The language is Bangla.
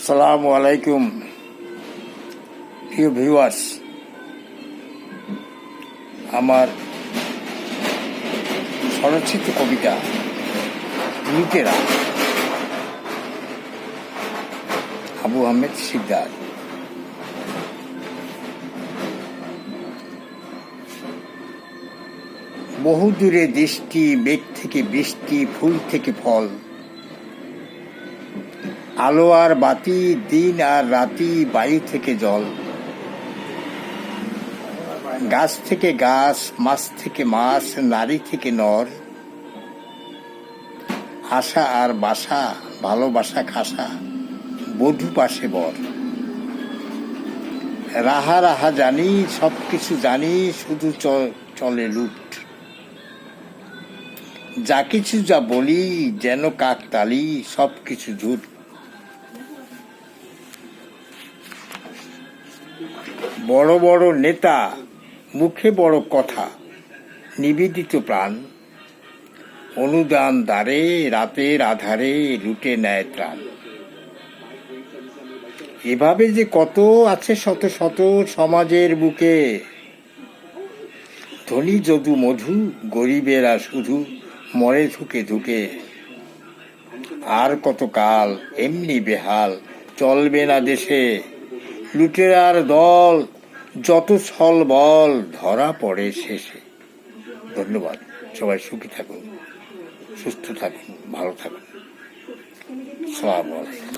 আসসালামু আলাইকুম প্রিয় ভিউয়ার্স। আমার স্বরচিত কবিতা লুটেরা, আবু আহমেদ শিকদার। বহু দূরে দৃষ্টি, মেঘ থেকে বৃষ্টি, ফুল থেকে ফল, আলো আর বাতি, দিন আর রাতি, বায়ু থেকে জল, গাছ থেকে গাছ, মাছ থেকে মাছ, নারী থেকে নর, আশা আর বাসা, ভালোবাসা খাসা, বধূ পাশে বর। রাহা রাহা জানি, সবকিছু জানি, শুধু চলে লুট। যা কিছু যা বলি যেন কাকতালি, সবকিছু ঝুট। বড় বড় নেতা, মুখে বড় কথা, নিবেদিত প্রাণ, অনুদান দ্বারে, রাতের আধারে লুটে নেয় ত্রাণ। এভাবে যে কত আছে শত শত সমাজের বুকে, ধনী যদু মধু, গরিবেরা শুধু মরে ধুকে ধুকে। আর কত কাল এমনি বেহাল চলবে না দেশে, লুটেরার দল যত ছল বল ধরা পড়ে শেষে। ধন্যবাদ। সবাই সুখী থাকুন, সুস্থ থাকুন, ভালো থাকুন। আসসালামু আলাইকুম।